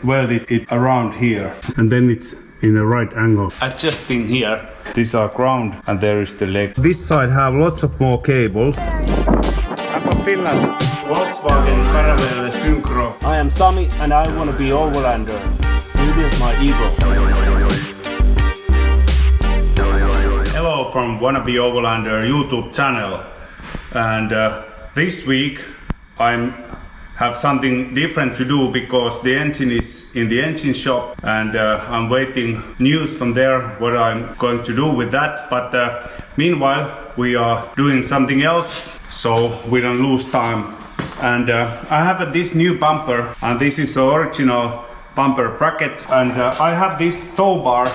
weld it around here. And then it's in the right angle. Adjusting here. These are ground and there is the leg. This side have lots of more cables. I'm from Finland. Volkswagen Caravelle Synchro. I am Sami and I want to be Overlander. This is my ego. Hello from Wannabe Overlander YouTube channel. And this week I have something different to do because the engine is in the engine shop and I'm waiting news from there what I'm going to do with that. But meanwhile we are doing something else so we don't lose time. And I have this new bumper and this is the original bumper bracket, and I have this tow bar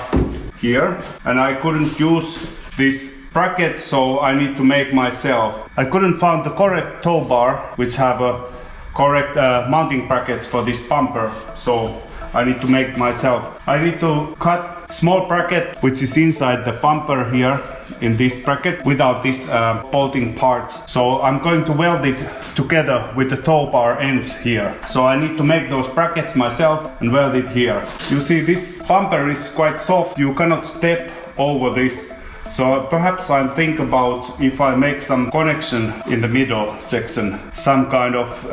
here and I couldn't use this bracket, so I need to make myself. I couldn't find the correct tow bar which have a correct mounting brackets for this bumper, so I need to make myself. I need to cut small bracket which is inside the bumper here in this bracket without this bolting parts. So I'm going to weld it together with the tow bar ends here. So I need to make those brackets myself and weld it here. You see, this bumper is quite soft, you cannot step over this. So perhaps I think about if I make some connection in the middle section, some kind of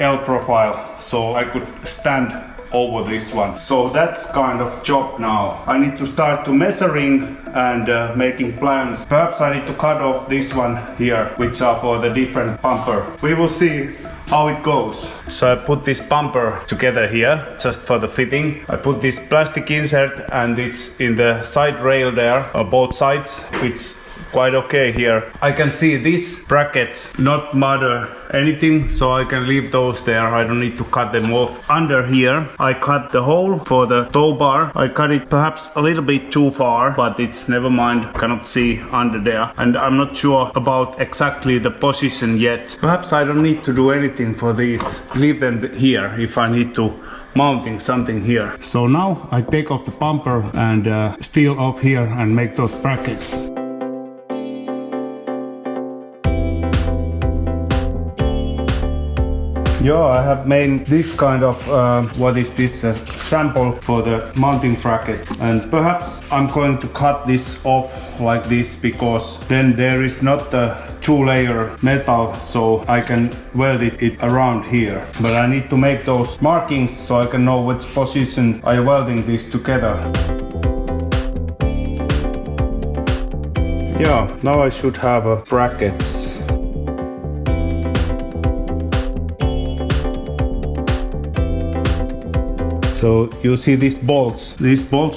L profile, so I could stand over this one. So that's kind of job now. I need to start to measuring and making plans. Perhaps I need to cut off this one here, which are for the different bumper. We will see how it goes. So I put this bumper together here just for the fitting. I put this plastic insert and it's in the side rail there on both sides. It's quite okay here. I can see these brackets not matter anything, so I can leave those there. I don't need to cut them off. Under here I cut the hole for the tow bar. I cut it perhaps a little bit too far, but it's never mind, cannot see under there, and I'm not sure about exactly the position yet. Perhaps I don't need to do anything for these. Leave them here if I need to mounting something here. So now I take off the bumper and steel off here and make those brackets. Yeah, I have made this kind of, what is this, sample for the mounting bracket, and perhaps I'm going to cut this off like this because then there is not a two-layer metal, so I can weld it around here. But I need to make those markings so I can know which position I'm welding this together. Yeah, now I should have brackets. So you see these bolts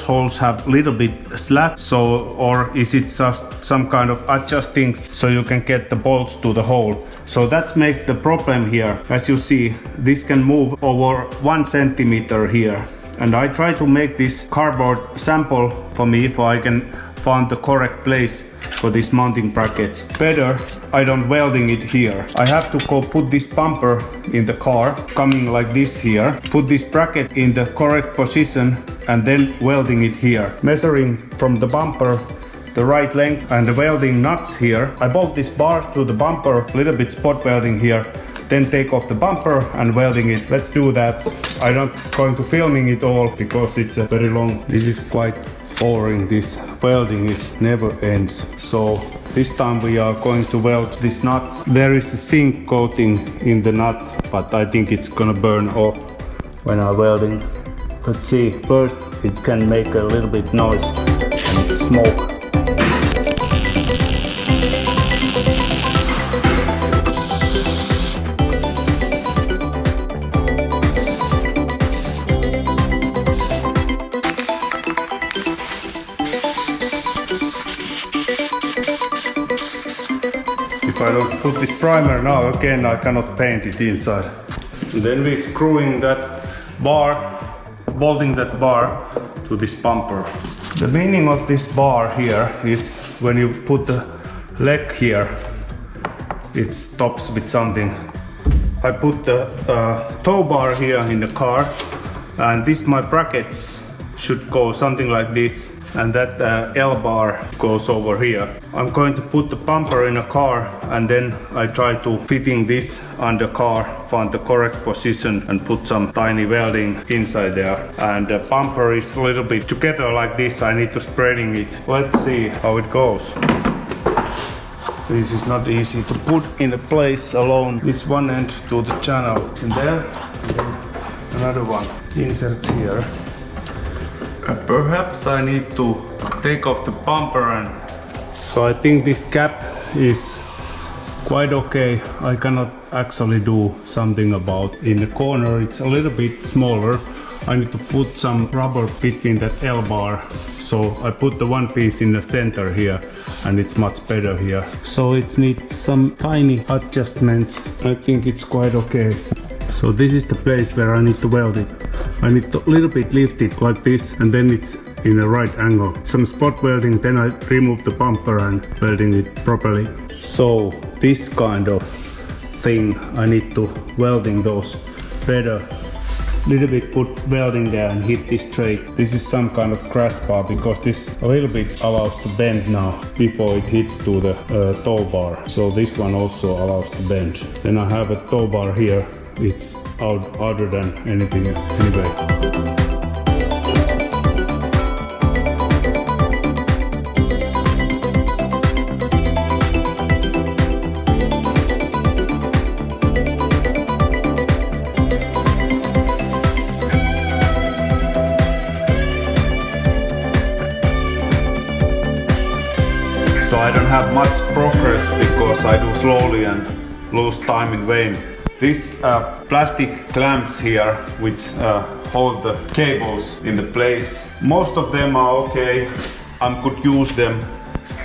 holes have a little bit slack, so, or is it just some kind of adjusting so you can get the bolts to the hole. So that's make the problem here. As you see, this can move over 1 centimeter here. And I try to make this cardboard sample for me if I can find the correct place for these mounting brackets. Better I don't welding it here. I have to go put this bumper in the car, coming like this here, put this bracket in the correct position and then welding it here. Measuring from the bumper the right length and the welding nuts here. I bolt this bar to the bumper, a little bit spot welding here, then take off the bumper and welding it. Let's do that. I'm not going to filming it all because it's very long. This is quite boring. This welding is never ends. So this time we are going to weld this nut. There is a zinc coating in the nut, but I think it's gonna burn off when I'm welding. Let's see. First it can make a little bit noise and smoke. If I don't put this primer now again, I cannot paint it inside. And then we screwing that bar, bolting that bar to this bumper. The meaning of this bar here is when you put the leg here, it stops with something. I put the tow bar here in the car, and this my brackets should go something like this. and that L-bar goes over here. I'm going to put the bumper in a car, and then I try to fitting this on the car, find the correct position and put some tiny welding inside there. And the bumper is a little bit together like this. I need to spreading it. Let's see how it goes. This is not easy to put in a place alone. This one end to the channel, it's in there, and then another one inserts here. Perhaps I need to take off the bumper, and so I think this cap is quite okay. I cannot actually do something about in the corner. It's a little bit smaller. I need to put some rubber between that L-bar. So I put the one piece in the center here, and it's much better here. So it needs some tiny adjustments. I think it's quite okay. So this is the place where I need to weld it. I need to little bit lift it like this, and then it's in the right angle. Some spot welding, then I remove the bumper and welding it properly. So this kind of thing, I need to welding those better. Little bit put welding there and hit this straight. This is some kind of crash bar, because this a little bit allows to bend now before it hits to the tow bar. So this one also allows to bend. Then I have a tow bar here. It's out harder than anything anyway. So I don't have much progress because I do slowly and lose time in vain. These plastic clamps here, which hold the cables in the place, most of them are okay. I could use them,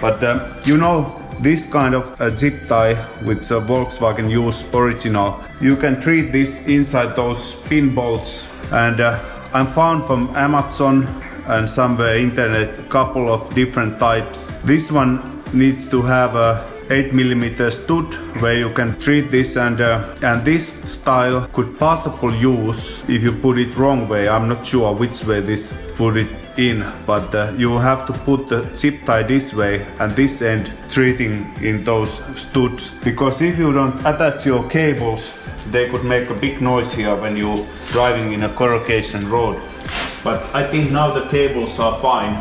but you know, this kind of zip tie, which Volkswagen use original, you can treat this inside those pin bolts, and I found from Amazon and somewhere internet a couple of different types. This one needs to have a 8mm stud where you can treat this, and this style could possibly use if you put it wrong way. I'm not sure which way this put it in, but you have to put the zip tie this way and this end treating in those studs, because if you don't attach your cables, they could make a big noise here when you're driving in a corrugation road. But I think now the cables are fine.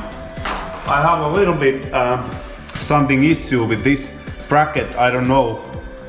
I have a little bit something issue with this bracket. I don't know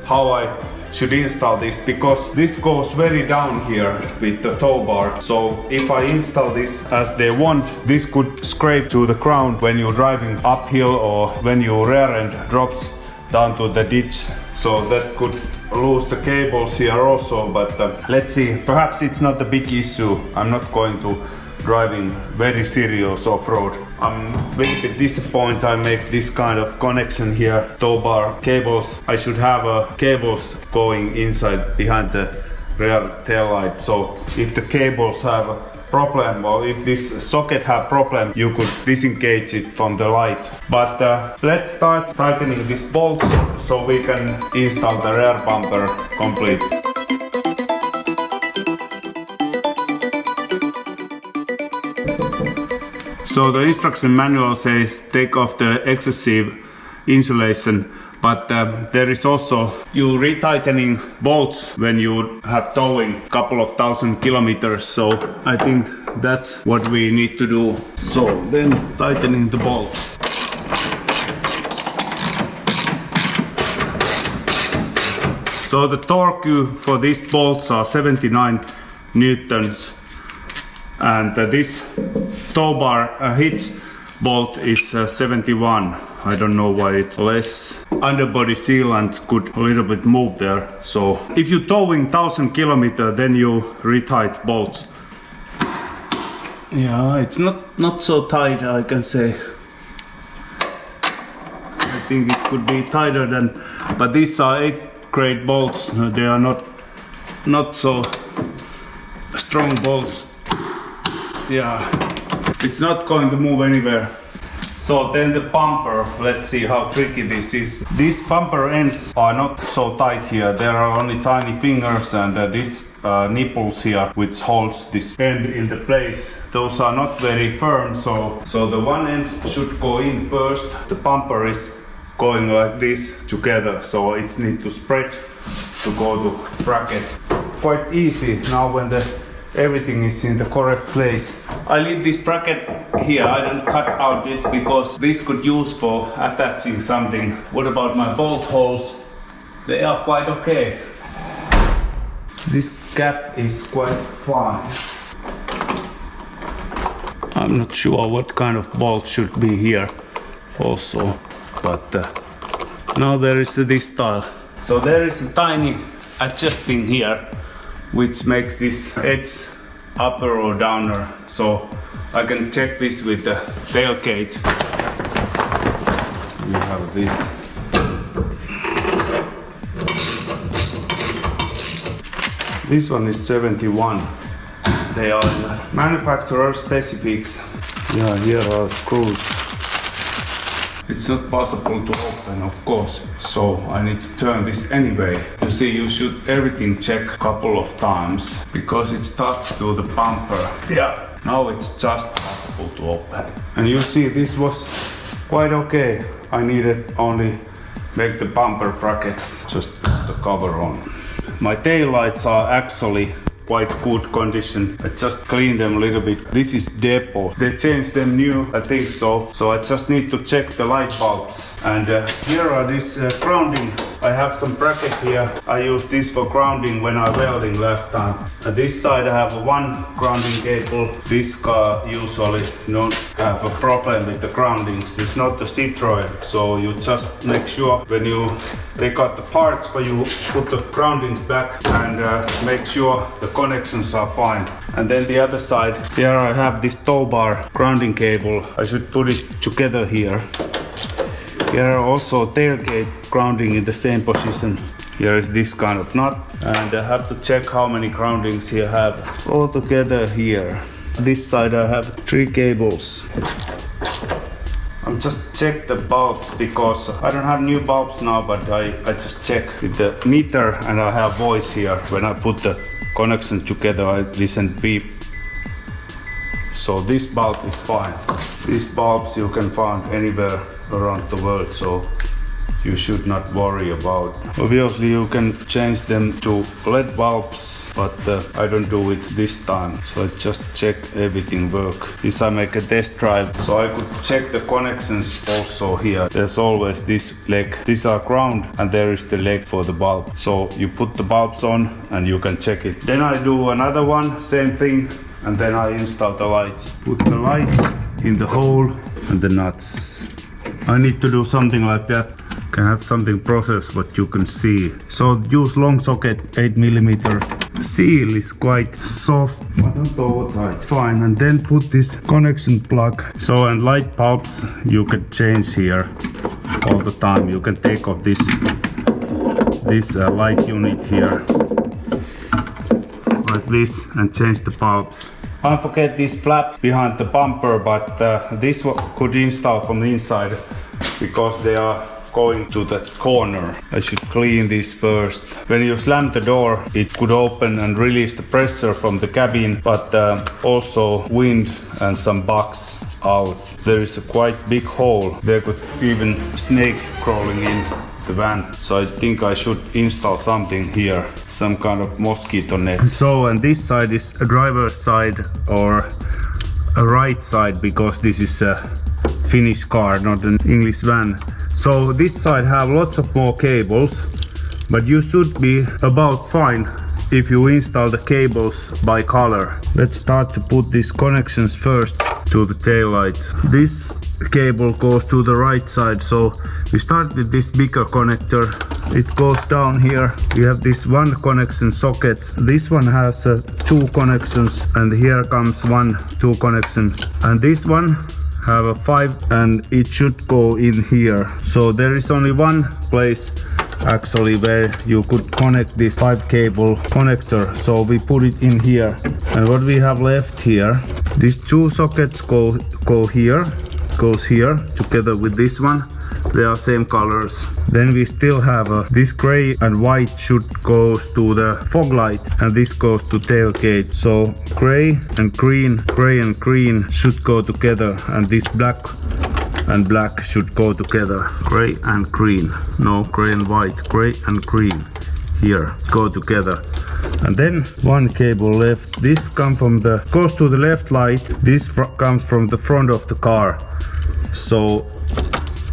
how I should install this, because this goes very down here with the tow bar. So if I install this as they want, this could scrape to the ground when you're driving uphill or when your rear end drops down to the ditch. So that could lose the cables here also, but let's see. Perhaps it's not a big issue. I'm not going to driving very serious off-road. I'm a little bit disappointed I make this kind of connection here. Tow bar cables, I should have cables going inside behind the rear tail light. So if the cables have a problem, or if this socket have problem, you could disengage it from the light. But let's start tightening these bolts so we can install the rear bumper complete. So the instruction manual says take off the excessive insulation, but there is also you retightening bolts when you have towing a couple of 1,000 kilometers. So I think that's what we need to do. So then tightening the bolts. So the torque for these bolts are 79 newtons, and this tow bar hitch bolt is 71. I don't know why it's less. Underbody sealant could a little bit move there. So if you're towing 1,000 kilometers, then you retight bolts. Yeah, it's not so tight, I can say. I think it could be tighter than, but these are 8th grade bolts. They are not so strong bolts. Yeah, it's not going to move anywhere. So then the bumper, let's see how tricky this is. These bumper ends are not so tight here. There are only tiny fingers and these nipples here which holds this end in the place. Those are not very firm, so the one end should go in first. The bumper is going like this together, so it's need to spread to go to bracket. Quite easy now when everything is in the correct place. I leave this bracket here. I don't cut out this because this could use for attaching something. What about my bolt holes? They are quite okay. This cap is quite fine. I'm not sure what kind of bolt should be here also, but now there is this style. So there is a tiny adjusting here which makes this edge upper or downer, so I can check this with the tailgate. We have this. This one is 71. They are manufacturer specifics. Yeah, here are screws. It's not possible to open, of course, so I need to turn this anyway. You see, you should everything check a couple of times because it starts to the bumper. Yeah, now it's just possible to open. And you see, this was quite okay. I needed only make the bumper brackets, just put the cover on. My tail lights are actually quite good condition. I just cleaned them a little bit. This is depot. They changed them new, I think so. So I just need to check the light bulbs. And here are this grounding. I have some bracket here. I used this for grounding when I welding last time. At this side I have one grounding cable. This car usually don't have a problem with the groundings. It's not the Citroen. So you just make sure when you take out the parts, but you put the groundings back and make sure the connections are fine. And then the other side, here I have this Towbar grounding cable. I should put it together here. Here are also tailgate grounding in the same position. Here is this kind of nut, and I have to check how many groundings here I have all together here. This side I have 3 cables. I'm just check the bulbs because I don't have new bulbs now, but I just check with the meter and I have voice here. When I put the connection together, I listen beep. So this bulb is fine. These bulbs you can find anywhere around the world, so you should not worry about. Obviously you can change them to LED bulbs, but I don't do it this time. So I just check everything work. This I make a test drive, so I could check the connections also here. There's always this leg. These are ground and there is the leg for the bulb. So you put the bulbs on and you can check it. Then I do another one, same thing, and then I install the lights. Put the light in the hole and the nuts. I need to do something like that. Can have something processed what you can see. So use long socket 8mm. Seal is quite soft, but not over tight. Fine, and then put this connection plug. So and light bulbs you can change here all the time. You can take off this light unit here like this and change the bulbs. I forget this flap behind the bumper, but this could install from the inside because they are going to the corner. I should clean this first. When you slam the door, it could open and release the pressure from the cabin, but also wind and some bugs out. There is a quite big hole. There could even snake crawling in the van. So I think I should install something here, some kind of mosquito net. So, and this side is a driver's side or a right side, because this is a Finnish car, not an English van. So this side have lots of more cables, but you should be about fine if you install the cables by color. Let's start to put these connections first to the tail lights. This cable goes to the right side, so we start with this bigger connector. It goes down here. We have this one connection socket. This one has 2 connections, and here comes 2 connection, and this one have a 5, and it should go in here. So there is only one place actually where you could connect this 5 cable connector, so we put it in here. And what we have left here, these 2 sockets go here, goes here together with this one. They are same colors. Then we still have this gray and white should goes to the fog light, and this goes to tailgate. So gray and green should go together, and this black and black should go together. Gray and green. No, gray and white. Gray and green here go together. And then one cable left. This goes to the left light. This comes from the front of the car. So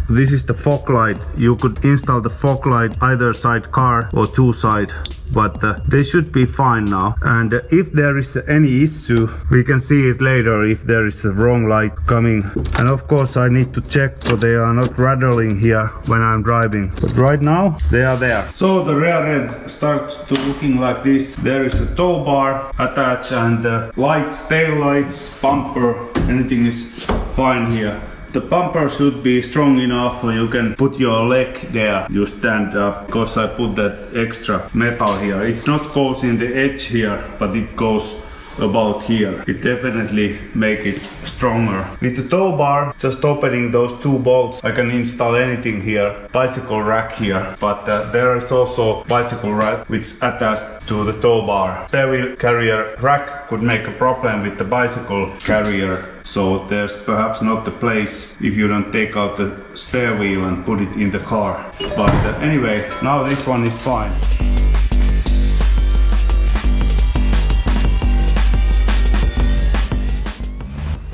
this is the fog light. You could install the fog light either side car or two side, but they should be fine now. And if there is any issue, we can see it later if there is a wrong light coming. And of course I need to check so they are not rattling here when I'm driving. But right now they are there. So the rear end starts to looking like this. There is a tow bar attached and lights, tail lights, bumper, anything is fine here. The bumper should be strong enough so you can put your leg there. You stand up, because I put that extra metal here. It's not goes in the edge here, but it goes about here. It definitely make it stronger. With the tow bar, just opening those two bolts, I can install anything here. Bicycle rack here, but there is also bicycle rack which attached to the tow bar. Spare wheel carrier rack could make a problem with the bicycle carrier. So there's perhaps not the place if you don't take out the spare wheel and put it in the car. But anyway, now this one is fine.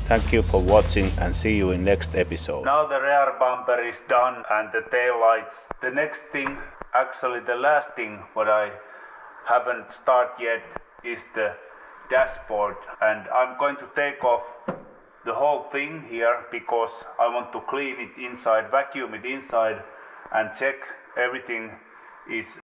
Thank you for watching and see you in next episode. Now the rear bumper is done and the tail lights. The next thing, actually the last thing what I haven't started yet is the dashboard. And I'm going to take off the whole thing here because I want to clean it inside, vacuum it inside and check everything is